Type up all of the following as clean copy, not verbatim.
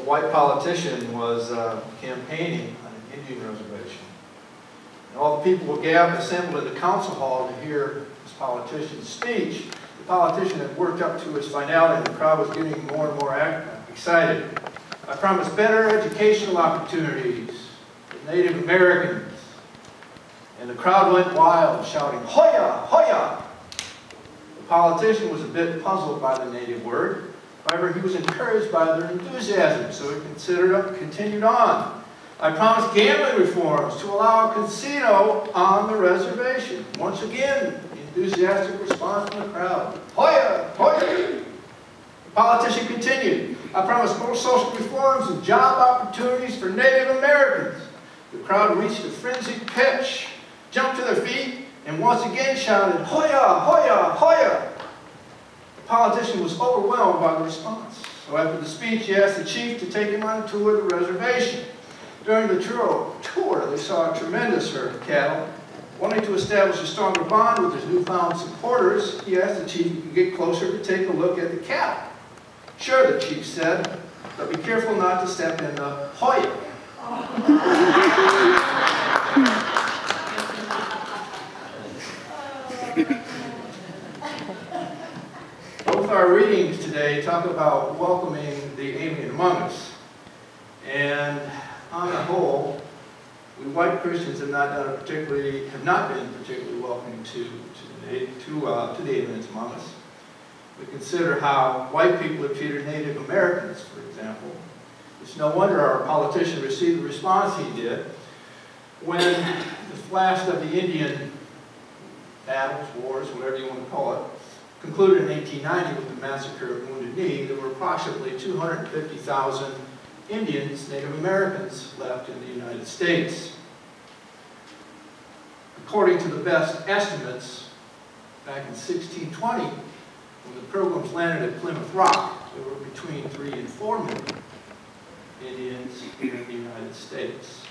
white politician was campaigning on an Indian reservation. And all the people were assembled in the council hall to hear this politician's speech. The politician had worked up to his finality, and the crowd was getting more and more excited. I promised better educational opportunities for Native Americans. And the crowd went wild, shouting, "Hoya! Hoya!" The politician was a bit puzzled by the native word. However, he was encouraged by their enthusiasm, so he continued on. I promised gambling reforms to allow a casino on the reservation. Once again, the enthusiastic response from the crowd. Hoya! Hoya! The politician continued. I promised more social reforms and job opportunities for Native Americans. The crowd reached a frenzied pitch, jumped to their feet, and once again shouted, "Hoya! Hoya! Hoya!" The politician was overwhelmed by the response. So after the speech, he asked the chief to take him on a tour of the reservation. During the tour, they saw a tremendous herd of cattle. Wanting to establish a stronger bond with his newfound supporters, he asked the chief if he could get closer to take a look at the cattle. "Sure," the chief said, "but be careful not to step in the Hoya." Both our readings today talk about welcoming the alien among us. And on the whole, we white Christians have not been particularly welcoming to the aliens among us. We consider how white people have treated Native Americans, for example. It's no wonder our politician received the response he did when the last of the Indian battles, wars, whatever you want to call it, concluded in 1890 with the massacre of Wounded Knee. There were approximately 250,000 Indians, Native Americans, left in the United States. According to the best estimates, back in 1620, when the Pilgrims landed at Plymouth Rock, there were between 3 and 4 million Indians here in the United States.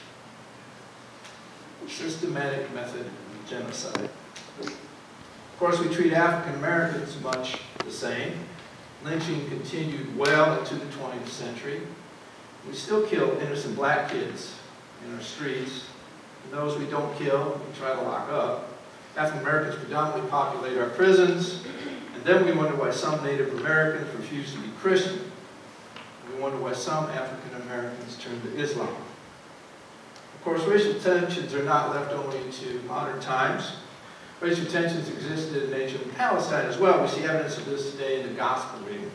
Systematic method of genocide. Of course, we treat African Americans much the same. Lynching continued well into the 20th century. We still kill innocent black kids in our streets. And those we don't kill, we try to lock up. African Americans predominantly populate our prisons. And then we wonder why some Native Americans refuse to be Christian. And we wonder why some African Americans turn to Islam. Of course, racial tensions are not left only to modern times. Racial tensions existed in ancient Palestine as well. We see evidence of this today in the Gospel reading.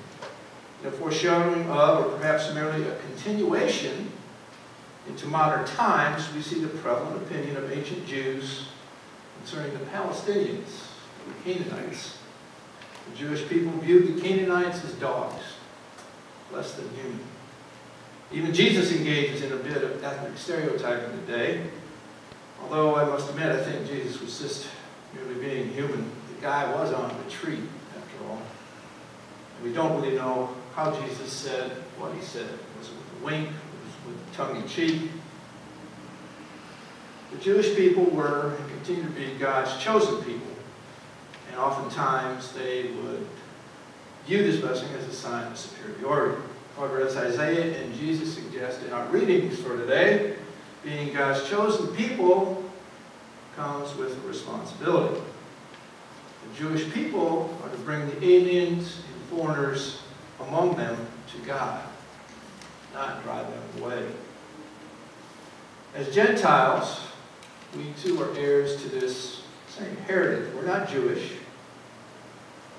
A foreshadowing of, or perhaps merely a continuation into modern times, we see the prevalent opinion of ancient Jews concerning the Palestinians, the Canaanites. The Jewish people viewed the Canaanites as dogs, less than human. Even Jesus engages in a bit of ethnic stereotyping today. Although I must admit, I think Jesus was just merely being human. The guy was on retreat, after all. And we don't really know how Jesus said what he said. Was it with a wink? Was it with tongue-in-cheek? The Jewish people were and continue to be God's chosen people. And oftentimes they would view this blessing as a sign of superiority. However, as Isaiah and Jesus suggest in our readings for today, being God's chosen people comes with a responsibility. The Jewish people are to bring the aliens and foreigners among them to God, not drive them away. As Gentiles, we too are heirs to this same heritage. We're not Jewish.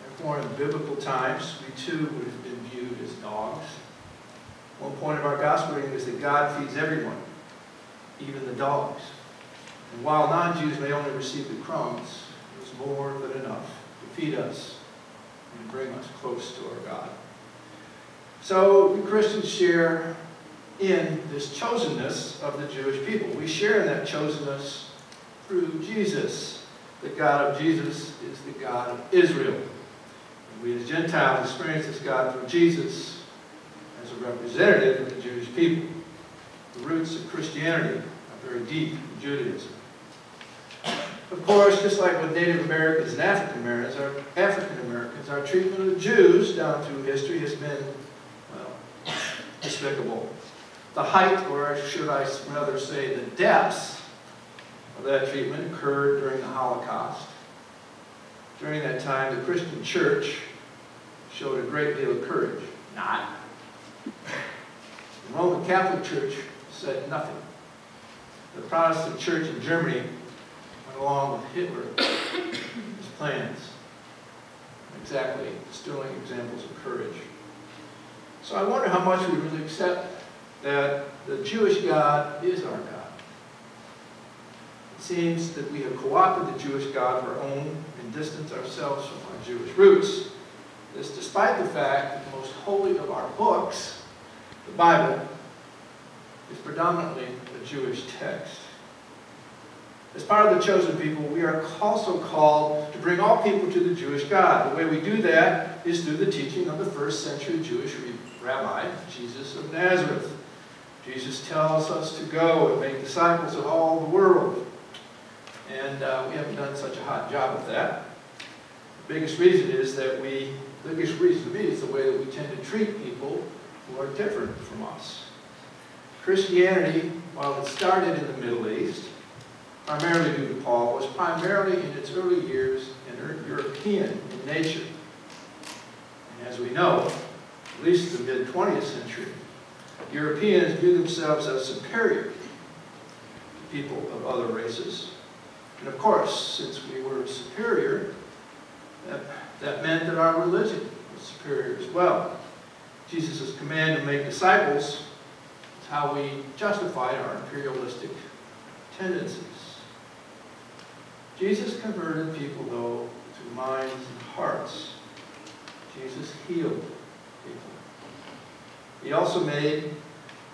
Therefore, in biblical times, we too would have been viewed as dogs. One point of our gospel reading is that God feeds everyone, even the dogs. And while non-Jews may only receive the crumbs, it is more than enough to feed us and bring us close to our God. So we Christians share in this chosenness of the Jewish people. We share in that chosenness through Jesus. The God of Jesus is the God of Israel. And we as Gentiles experience this God through Jesus as a representative of the Jewish people. The roots of Christianity are very deep in Judaism. Of course, just like with Native Americans and African Americans, our treatment of the Jews down through history has been, well, despicable. The height, or should I rather say the depths, of that treatment occurred during the Holocaust. During that time, the Christian church showed a great deal of courage. Not. The Roman Catholic Church said nothing. The Protestant church in Germany went along with Hitler's plans. Exactly, sterling examples of courage. So I wonder how much we really accept that the Jewish God is our God. It seems that we have co-opted the Jewish God of our own and distanced ourselves from our Jewish roots. This despite the fact that the most holy of our books, the Bible, is predominantly a Jewish text. As part of the chosen people, we are also called to bring all people to the Jewish God. The way we do that is through the teaching of the first century Jewish rabbi, Jesus of Nazareth. Jesus tells us to go and make disciples of all the world. And we haven't done such a hot job of that. The biggest reason is that the biggest reason to me is the way that we tend to treat people who are different from us. Christianity, while it started in the Middle East, primarily due to Paul, was primarily in its early years European in nature. And as we know, at least in the mid-20th century, Europeans view themselves as superior to people of other races. And of course, since we were superior, that meant that our religion was superior as well. Jesus' command to make disciples is how we justified our imperialistic tendencies. Jesus converted people, though, through minds and hearts. Jesus healed people. He also made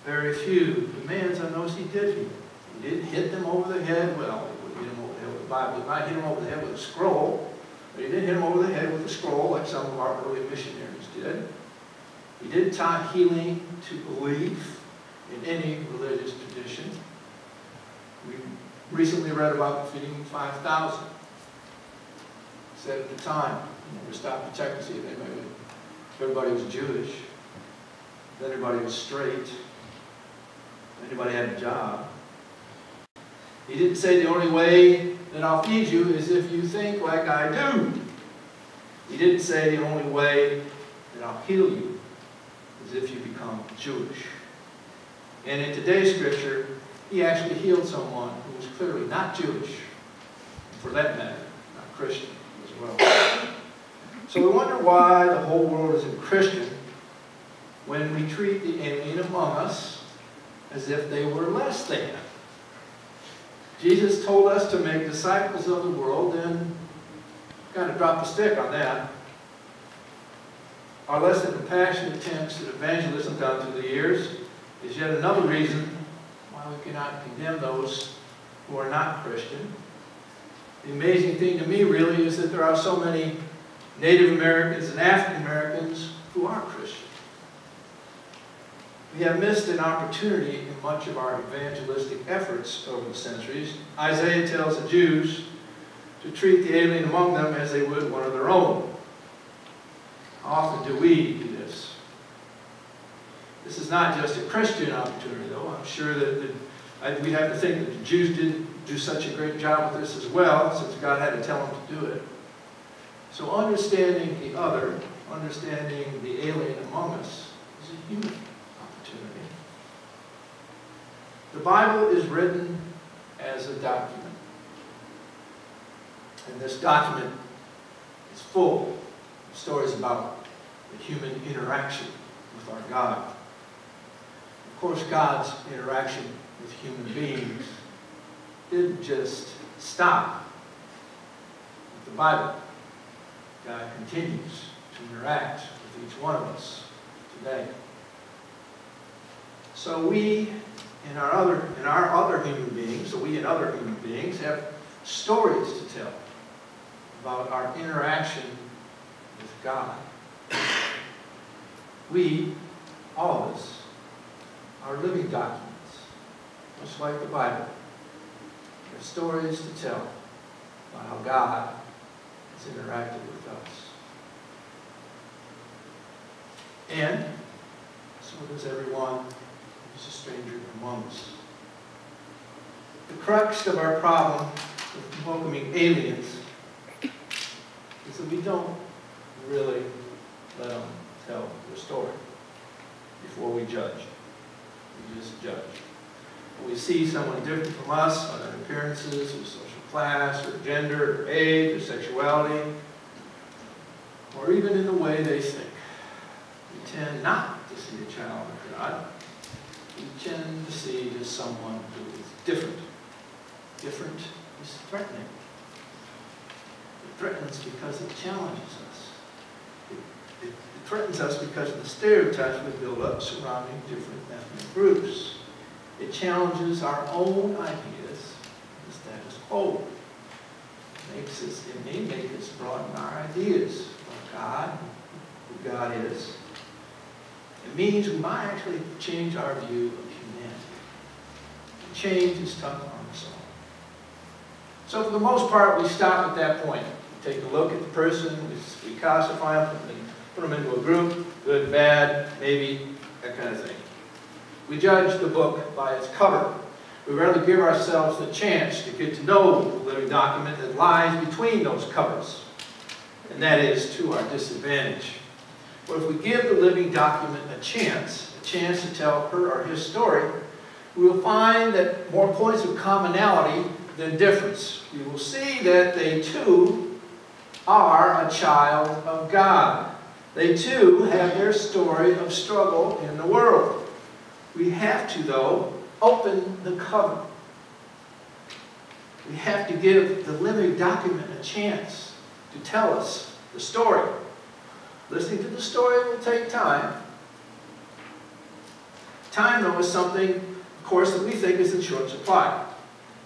very few demands on those he did heal. He didn't hit them over the head. Well, he wouldn't hit them over the head with the Bible. He might hit them over the head with a scroll, but he didn't hit them over the head with a scroll like some of our early missionaries did. He didn't tie healing to belief in any religious tradition. We recently read about feeding 5,000. Said at the time, he never stopped to check to see if everybody was Jewish, if everybody was straight, if anybody had a job. He didn't say the only way that I'll feed you is if you think like I do. He didn't say the only way that I'll heal you is if you become Jewish. And in today's scripture, he actually healed someone who was clearly not Jewish, and for that matter, not Christian as well. So we wonder why the whole world isn't Christian when we treat the alien among us as if they were less than. Jesus told us to make disciples of the world, and got to drop the stick on that. Our less than compassionate attempts at evangelism down through the years is yet another reason why we cannot condemn those who are not Christian. The amazing thing to me really is that there are so many Native Americans and African Americans who are Christian. We have missed an opportunity in much of our evangelistic efforts over the centuries. Isaiah tells the Jews to treat the alien among them as they would one of their own. How often do we do this? This is not just a Christian opportunity, though. I'm sure that we have to think that the Jews didn't do such a great job with this as well, since God had to tell them to do it. So understanding the other, understanding the alien among us, is a human opportunity. The Bible is written as a document. And this document is full of stories about the human interaction with our God. Of course, God's interaction with human beings didn't just stop with the Bible. God continues to interact with each one of us today. So we and our other human beings have stories to tell about our interaction with God. We, all of us, are living documents, much like the Bible. We have stories to tell about how God has interacted with us. And, as So does everyone who's a stranger among us. The crux of our problem with welcoming aliens is that we don't really let them tell their story before we judge. We just judge. When we see someone different from us on their appearances, or social class, or gender, or age, or sexuality, or even in the way they think, we tend not to see a child of God. We tend to see just someone who is different. Different is threatening. It threatens because it challenges us. It threatens us because of the stereotypes we build up surrounding different ethnic groups. It challenges our own ideas, the status quo. It may make us broaden our ideas of God, who God is. It means we might actually change our view of humanity. And change is tough on us all. So for the most part, we stop at that point. We take a look at the person, we classify them, put them into a group, good, bad, maybe, that kind of thing. We judge the book by its cover. We rarely give ourselves the chance to get to know the living document that lies between those covers. And that is to our disadvantage. But if we give the living document a chance to tell her or his story, we will find that more points of commonality than difference. We will see that they too are a child of God. They too have their story of struggle in the world. We have to, though, open the cover. We have to give the living document a chance to tell us the story. Listening to the story will take time. Time, though, is something, of course, that we think is in short supply.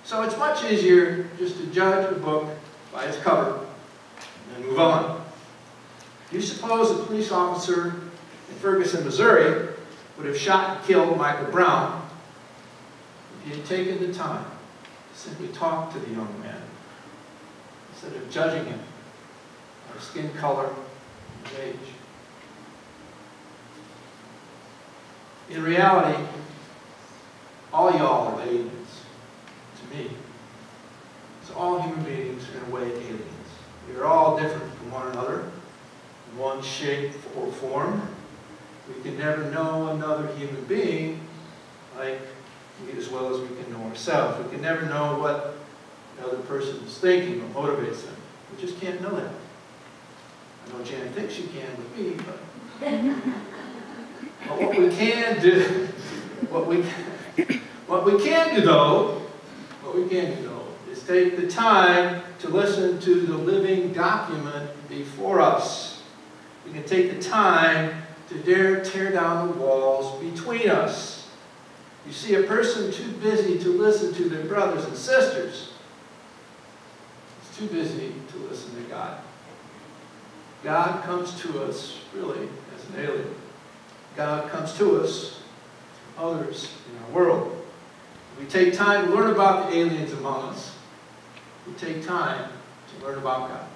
So it's much easier just to judge a book by its cover and move on. Do you suppose a police officer in Ferguson, Missouri would have shot and killed Michael Brown if he had taken the time to simply talk to the young man instead of judging him by skin color and age? In reality, all y'all are aliens to me. So all human beings are in a way aliens. We are all different from one another in one shape or form. We can never know another human being as well as we can know ourselves. We can never know what the other person is thinking or motivates them. We just can't know that. I know Jan thinks she can with me, but what we can do, is take the time to listen to the living document before us. We can take the time to dare tear down the walls between us. You see, a person too busy to listen to their brothers and sisters is too busy to listen to God. God comes to us, really, as an alien. God comes to us, others in our world. We take time to learn about the aliens among us. We take time to learn about God.